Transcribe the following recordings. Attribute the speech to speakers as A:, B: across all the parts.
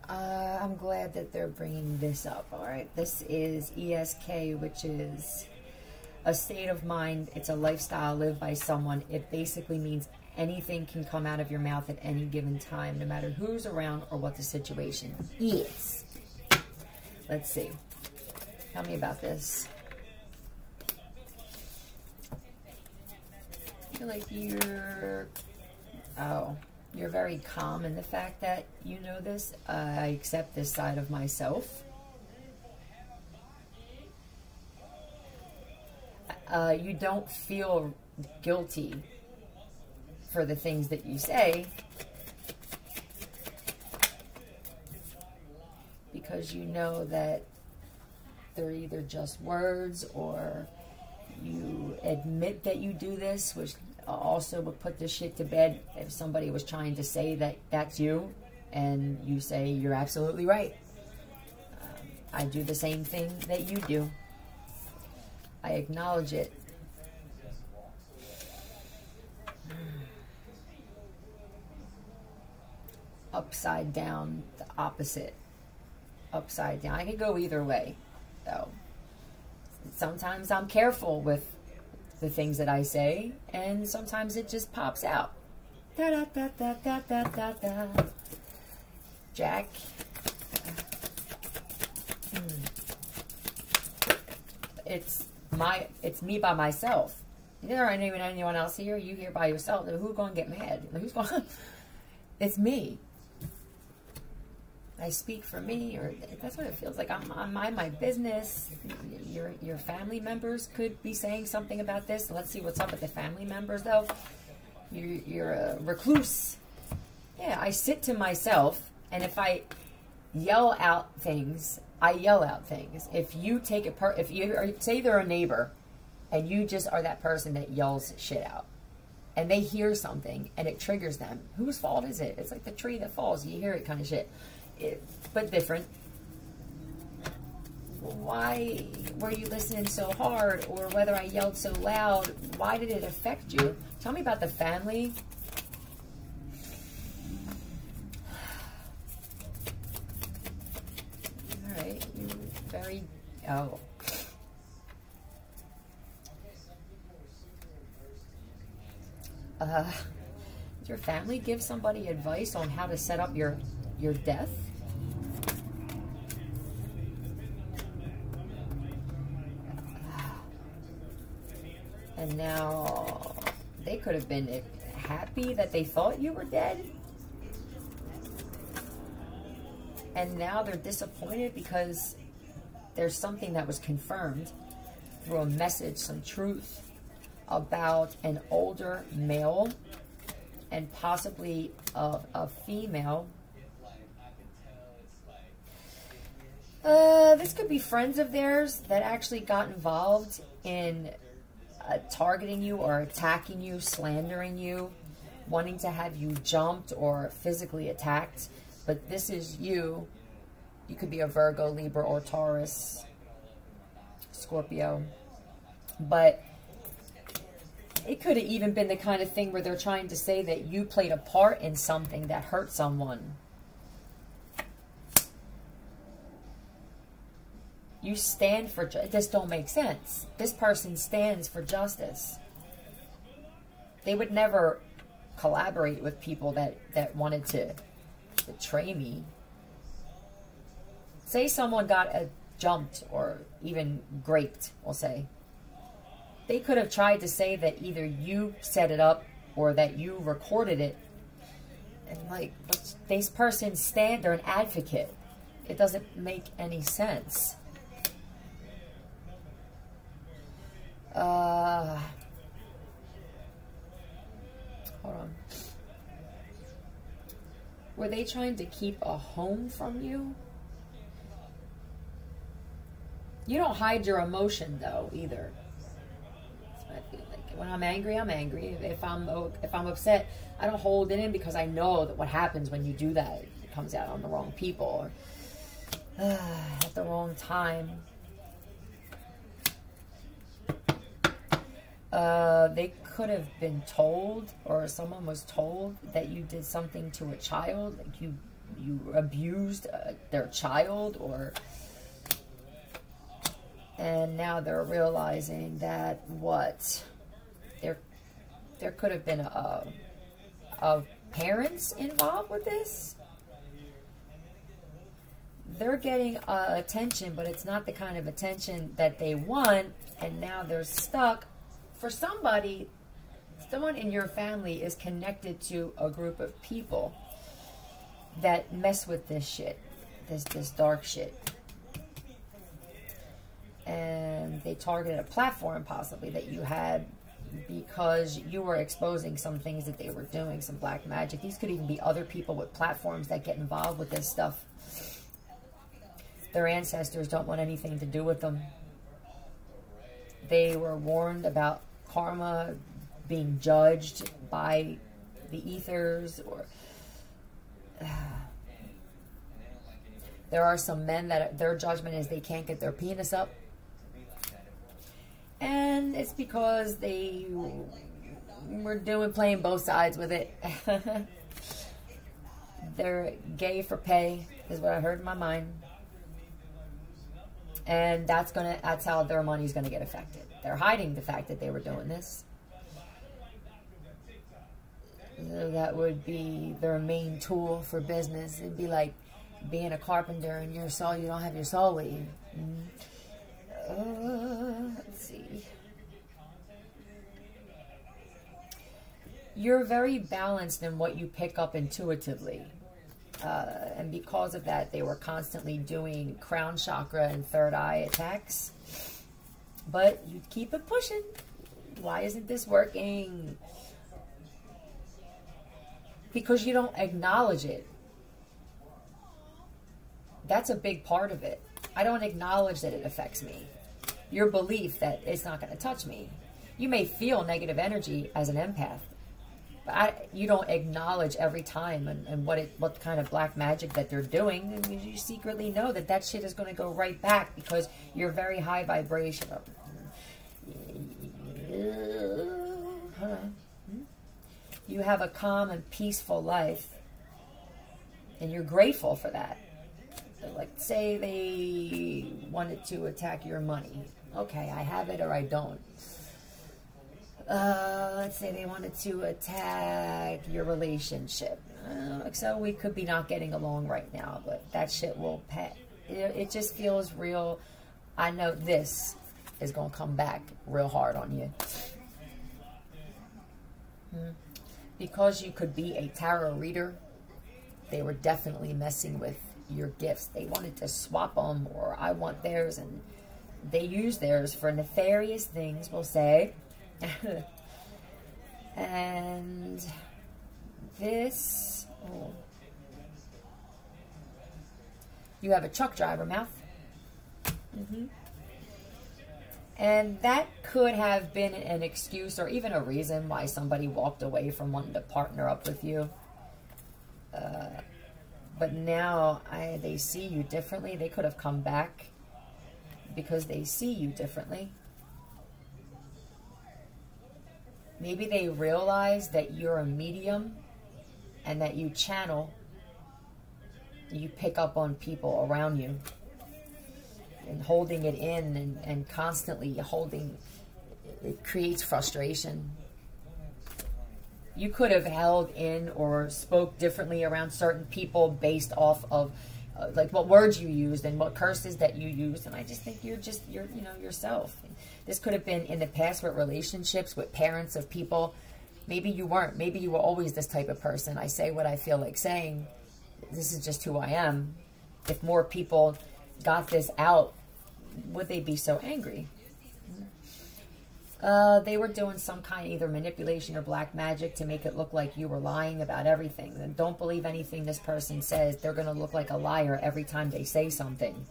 A: I'm glad that they're bringing this up. All right, this is ESK, which is a state of mind. It's a lifestyle lived by someone. It basically means anything can come out of your mouth at any given time, no matter who's around or what the situation is. Let's see. Tell me about this. I feel like you're very calm in the fact that you know this. I accept this side of myself. You don't feel guilty for the things that you say because you know that they're either just words or you admit that you do this, which also would put this shit to bed if somebody was trying to say that that's you and you say you're absolutely right. I do the same thing that you do. I acknowledge it. Upside down, the opposite. Upside down. I can go either way, though. Sometimes I'm careful with the things that I say, and sometimes it just pops out. Da da da da da da da da. Jack. It's me by myself. There ain't even anyone else here. You here by yourself. Who's gonna get mad? Who's gonna? It's me. I speak for me, or that's what it feels like. I mind my business. Your family members could be saying something about this. Let's see what's up with the family members, though. You're a recluse. Yeah, I sit to myself, and if I yell out things, I yell out things. If you take it, if you say they're a neighbor, and you just are that person that yells shit out, and they hear something and it triggers them, whose fault is it? It's like the tree that falls. You hear it, kind of shit. But different. Why were you listening so hard, or whether I yelled so loud? Why did it affect you? Tell me about the family. All right, you very did your family give somebody advice on how to set up your death? And now they could have been happy that they thought you were dead. And now they're disappointed because there's something that was confirmed through a message, some truth about an older male and possibly a female. This could be friends of theirs that actually got involved in targeting you or attacking you, slandering you, wanting to have you jumped or physically attacked. But this is you. You could be a Virgo, Libra, or Taurus, Scorpio. But it could have even been the kind of thing where they're trying to say that you played a part in something that hurt someone. You stand for justice. This don't make sense. This person stands for justice. They would never collaborate with people that wanted to betray me. Say someone got jumped or even raped, we'll say. They could have tried to say that either you set it up or that you recorded it. And like, this person they're an advocate. It doesn't make any sense. Hold on. Were they trying to keep a home from you? You don't hide your emotion though either. That's what I feel like. When I'm angry, I'm angry. If I'm upset, I don't hold it in because I know that what happens when you do that, it comes out on the wrong people or at the wrong time. They could have been told, or someone was told that you did something to a child, like you abused their child, and now they're realizing that there could have been a parents involved with this. They're getting attention, but it's not the kind of attention that they want, and now they're stuck. For somebody, someone in your family is connected to a group of people that mess with this shit, this dark shit. And they targeted a platform possibly that you had because you were exposing some things that they were doing, some black magic. These could even be other people with platforms that get involved with this stuff. Their ancestors don't want anything to do with them. They were warned about karma, being judged by the ethers, or there are some men that their judgment is they can't get their penis up, and it's because they were playing both sides with it. They're gay for pay is what I heard in my mind. And that's how their money's gonna get affected. They're hiding the fact that they were doing this. So that would be their main tool for business. It'd be like being a carpenter and your soul, you don't have your soul with you. Let's see. You're very balanced in what you pick up intuitively. And because of that, they were constantly doing crown chakra and third eye attacks. But you keep it pushing. Why isn't this working? Because you don't acknowledge it. That's a big part of it. I don't acknowledge that it affects me. Your belief that it's not going to touch me. You may feel negative energy as an empath. But you don't acknowledge every time and what kind of black magic that they're doing. And you secretly know that that shit is going to go right back because you're very high vibration. You have a calm and peaceful life, and you're grateful for that. So like, say they wanted to attack your money. Okay, I have it or I don't. Let's say they wanted to attack your relationship. So we could be not getting along right now, but that shit will pass. It just feels real. I know this is going to come back real hard on you. Because you could be a tarot reader, they were definitely messing with your gifts. They wanted to swap them, or I want theirs, and they use theirs for nefarious things, we'll say. And this, you have a truck driver mouth. And that could have been an excuse or even a reason why somebody walked away from wanting to partner up with you. But now they see you differently. They could have come back because they see you differently. Maybe they realize that you're a medium and that you channel, you pick up on people around you and holding it in and constantly holding, it creates frustration. You could have held in or spoke differently around certain people based off of like what words you used and what curses that you used. And I just think you're yourself. This could have been in the past with relationships, with parents of people. Maybe you weren't. Maybe you were always this type of person. I say what I feel like saying. This is just who I am. If more people got this out, would they be so angry? They were doing some kind of either manipulation or black magic to make it look like you were lying about everything. And don't believe anything this person says. They're going to look like a liar every time they say something.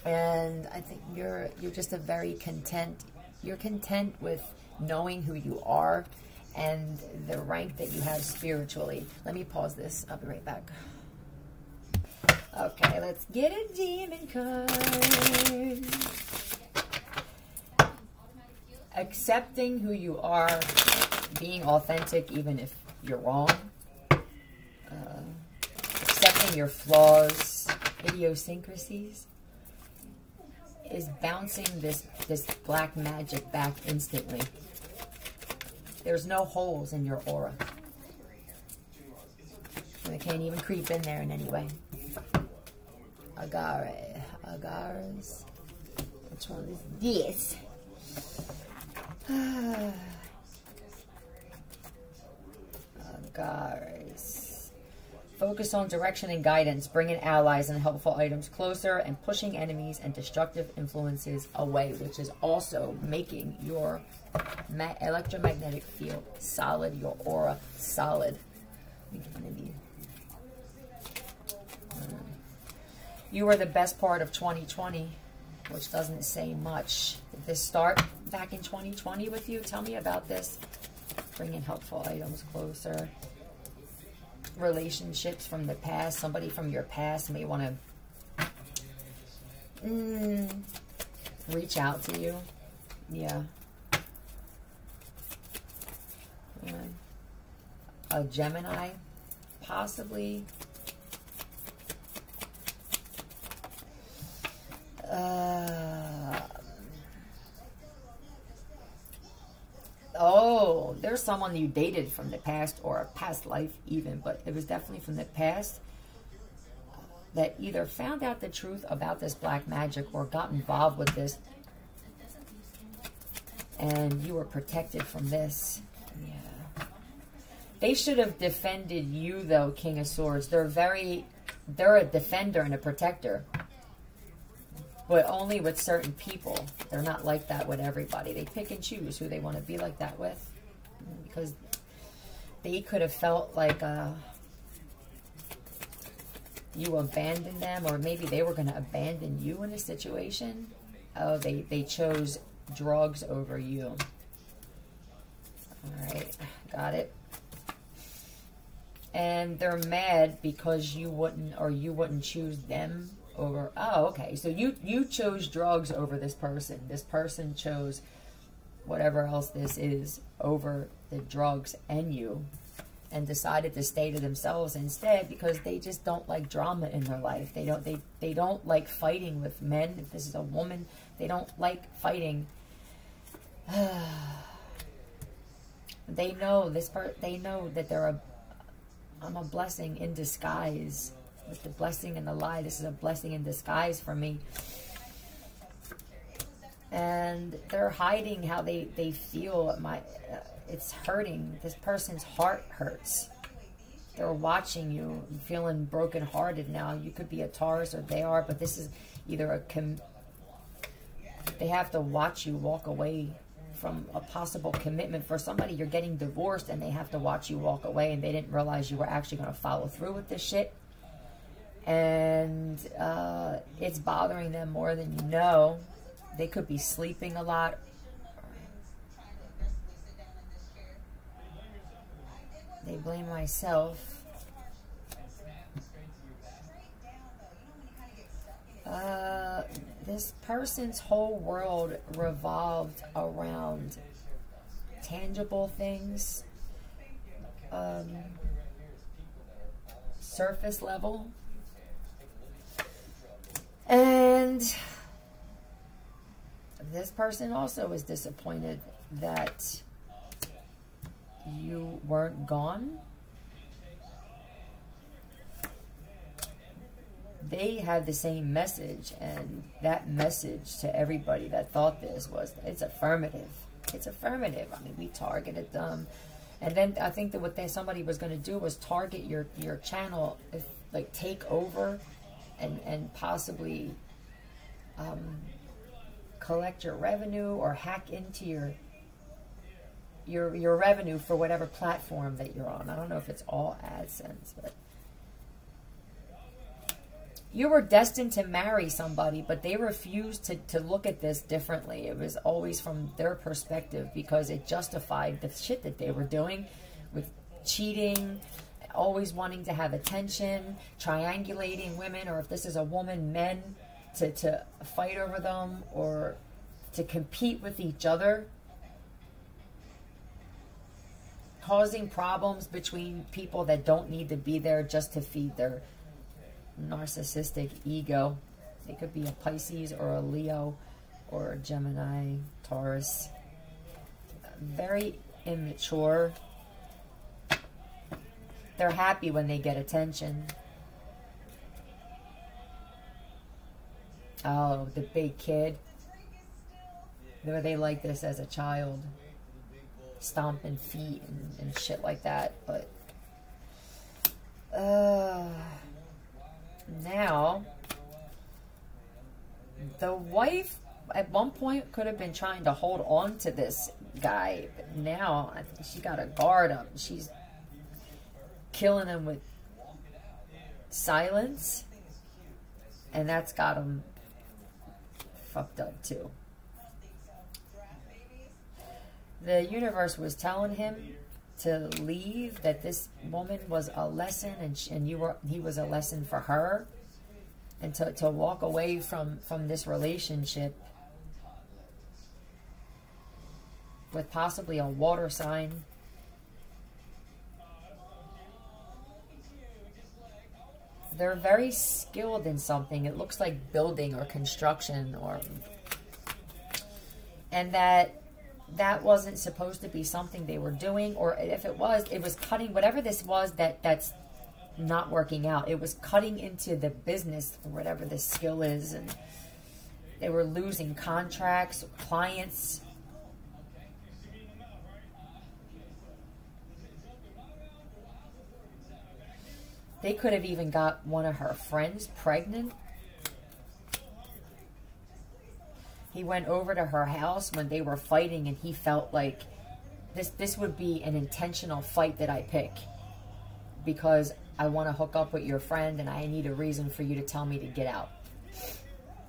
A: And I think you're just a very content. You're content with knowing who you are and the rank that you have spiritually. Let me pause this. I'll be right back. Okay, let's get a demon card. accepting who you are, being authentic even if you're wrong, accepting your flaws, idiosyncrasies, is bouncing this black magic back instantly. There's no holes in your aura. And it can't even creep in there in any way. Agare. Agares. Which one is this? Agares. Focus on direction and guidance, bringing allies and helpful items closer and pushing enemies and destructive influences away, which is also making your electromagnetic field solid, your aura solid. You were the best part of 2020, which doesn't say much. Did this start back in 2020 with you? Tell me about this. Bringing helpful items closer. Relationships from the past. Somebody from your past may want to reach out to you. Yeah. A Gemini, possibly. Oh, there's someone you dated from the past or a past life even, but it was definitely from the past that either found out the truth about this black magic or got involved with this, and you were protected from this. Yeah. They should have defended you though, King of Swords. They're a defender and a protector. But only with certain people. They're not like that with everybody. They pick and choose who they want to be like that with. Because they could have felt like you abandoned them. Or maybe they were going to abandon you in a situation. Oh, they chose drugs over you. Alright, got it. And they're mad because you wouldn't choose them over. Oh, okay. So you chose drugs over this person. This person chose whatever else this is over the drugs and you, and decided to stay to themselves instead because they just don't like drama in their life. They don't like fighting with men. If this is a woman, they don't like fighting. They know they know that I'm a blessing in disguise. With the blessing and the lie, this is a blessing in disguise for me. And they're hiding how they feel. It's hurting. This person's heart hurts. They're watching you, feeling brokenhearted now. You could be a Taurus or they are, but this is either they have to watch you walk away from a possible commitment. For somebody, you're getting divorced and they have to watch you walk away, and they didn't realize you were actually going to follow through with this shit. And it's bothering them more than you know. They could be sleeping a lot. They blame myself. This person's whole world revolved around tangible things, surface level. And this person also was disappointed that you weren't gone. They had the same message, and that message to everybody that thought this was, it's affirmative. It's affirmative. I mean, we targeted them. And then I think that what somebody was going to do was target your channel, like take over and possibly collect your revenue or hack into your revenue for whatever platform that you're on. I don't know if it's all AdSense, but you were destined to marry somebody, but they refused to look at this differently. It was always from their perspective because it justified the shit that they were doing with cheating, always wanting to have attention, triangulating women, or if this is a woman, men, to fight over them or to compete with each other. causing problems between people that don't need to be there just to feed their narcissistic ego. It could be a Pisces or a Leo or a Gemini, Taurus. Very immature. They're happy when they get attention. Oh, the big kid. They like this as a child. Stomping feet and shit like that. But now the wife at one point could have been trying to hold on to this guy, but now I think she got a guard up. She's killing him with silence, and that's got him fucked up too. The universe was telling him to leave, that this woman was a lesson, and he was a lesson for her, and to walk away from this relationship with possibly a water sign. They're very skilled in something. It looks like building or construction, and that wasn't supposed to be something they were doing, or if it was cutting, whatever this was that's not working out. It was cutting into the business, whatever the skill is, and they were losing contracts, clients. They could have even got one of her friends pregnant. He went over to her house when they were fighting, and he felt like this would be an intentional fight that I pick, because I want to hook up with your friend and I need a reason for you to tell me to get out.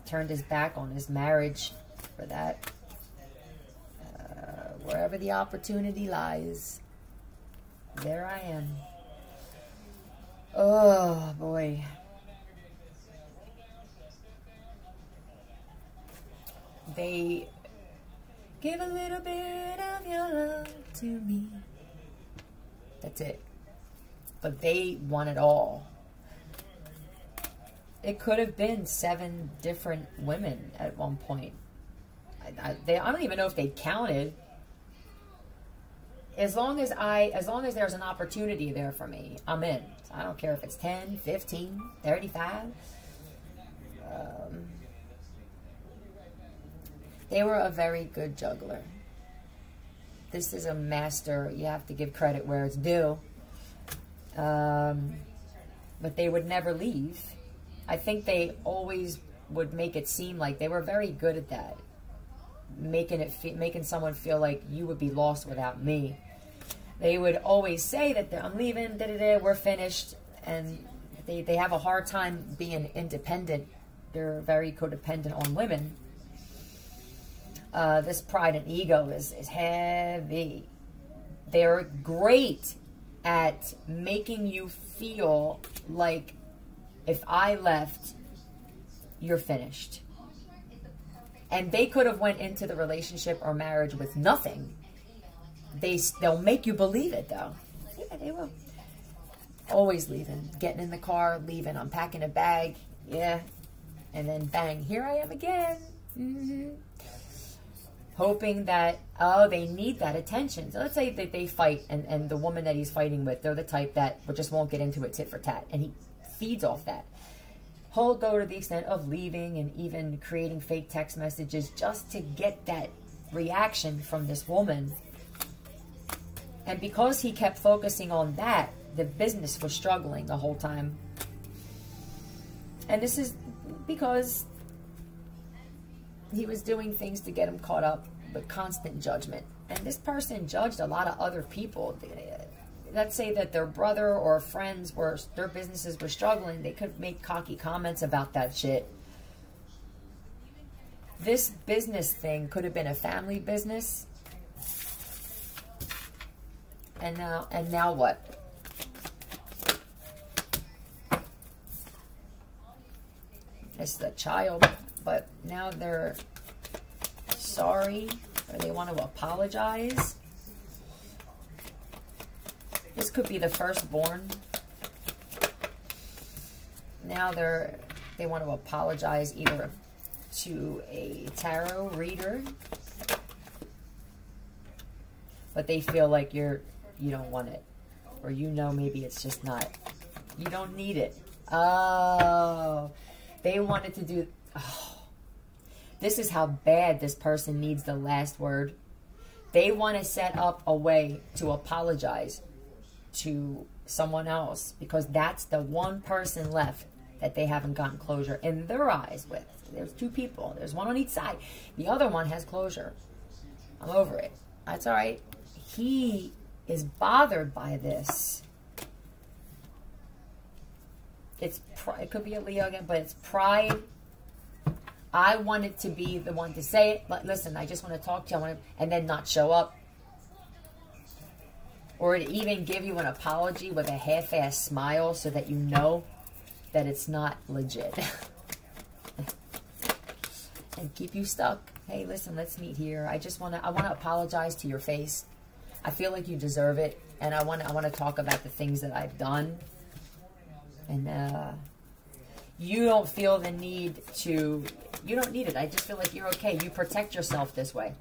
A: Turned his back on his marriage for that. Wherever the opportunity lies, there I am. Oh, boy. They give a little bit of your love to me. That's it. But they want it all. It could have been 7 different women at one point. I don't even know if they counted. As long as there's an opportunity there for me, I'm in. I don't care if it's 10, 15, 35. They were a very good juggler. This is a master. You have to give credit where it's due. But they would never leave. I think they always would make it seem like they were very good at that. Making someone feel like you would be lost without me. They would always say that I'm leaving, we're finished. And they have a hard time being independent. They're very codependent on women. This pride and ego is heavy. They're great at making you feel like if I left, you're finished. And they could have went into the relationship or marriage with nothing. They'll make you believe it, though. Yeah, they will. Always leaving. Getting in the car, leaving. Unpacking a bag. Yeah. And then bang, here I am again. Mm-hmm. Hoping that, oh, they need that attention. So let's say that they fight, and the woman that he's fighting with, they're the type that just won't get into it tit for tat. And he feeds off that. He'll go to the extent of leaving and even creating fake text messages just to get that reaction from this woman. And because he kept focusing on that, the business was struggling the whole time. And this is because he was doing things to get him caught up with constant judgment. And this person judged a lot of other people. Let's say that their brother or friends their businesses were struggling. They could make cocky comments about that shit. This business thing could have been a family business. And now what? It's the child, but now they're sorry, or they want to apologize. could be the firstborn. Now they want to apologize either to a tarot reader, but they feel like you don't want it, or maybe it's just not, you don't need it. Oh, they wanted to do, oh, this is how bad this person needs the last word. They want to set up a way to apologize to someone else, because that's the one person left that they haven't gotten closure in their eyes with. There's two people. There's one on each side. The other one has closure. I'm over it. That's all right. He is bothered by this. It could be a Leo again, but it's pride. I wanted to be the one to say it, but listen, I just want to talk to you, and then not show up. Or to even give you an apology with a half-assed smile so that you know that it's not legit. And keep you stuck. Hey, listen, let's meet here. I want to apologize to your face. I feel like you deserve it, and I want to talk about the things that I've done. And you don't feel the need to, you don't need it. I just feel like you're okay. You protect yourself this way.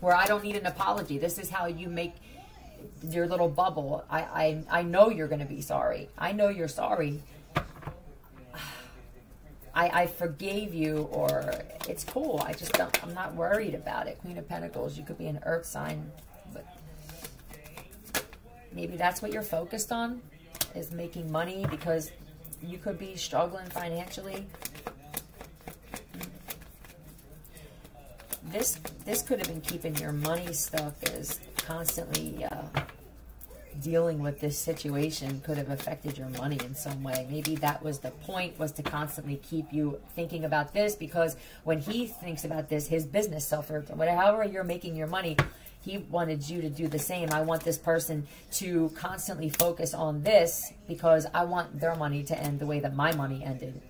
A: Where I don't need an apology. This is how you make your little bubble. I know you're going to be sorry. I know you're sorry. I forgave you, or it's cool. I'm not worried about it. Queen of Pentacles, you could be an earth sign, but maybe that's what you're focused on, is making money, because you could be struggling financially. This could have been keeping your money stuck, is constantly dealing with this situation could have affected your money in some way. Maybe that was the point, was to constantly keep you thinking about this, because when he thinks about this, his business suffered. However you're making your money, he wanted you to do the same. I want this person to constantly focus on this, because I want their money to end the way that my money ended.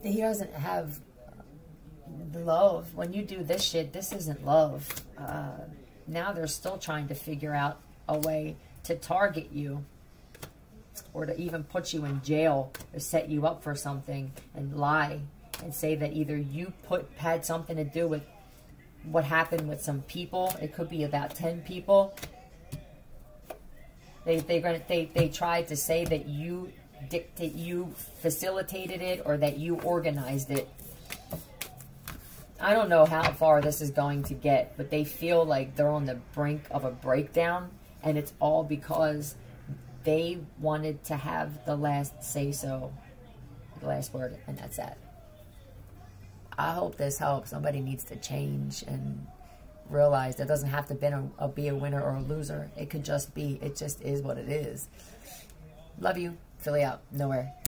A: He doesn't have love. When you do this shit, this isn't love. Now they're still trying to figure out a way to target you, or to even put you in jail, or set you up for something and lie and say that either you had something to do with what happened with some people. It could be about 10 people. They tried to say that you facilitated it, or that you organized it. I don't know how far this is going to get, but they feel like they're on the brink of a breakdown, and it's all because they wanted to have the last say-so, the last word, and that's that. I hope this helps. Somebody needs to change and realize that doesn't have to be a winner or a loser. It could just be, it just is what it is. Love you. Philly out. Nowhere.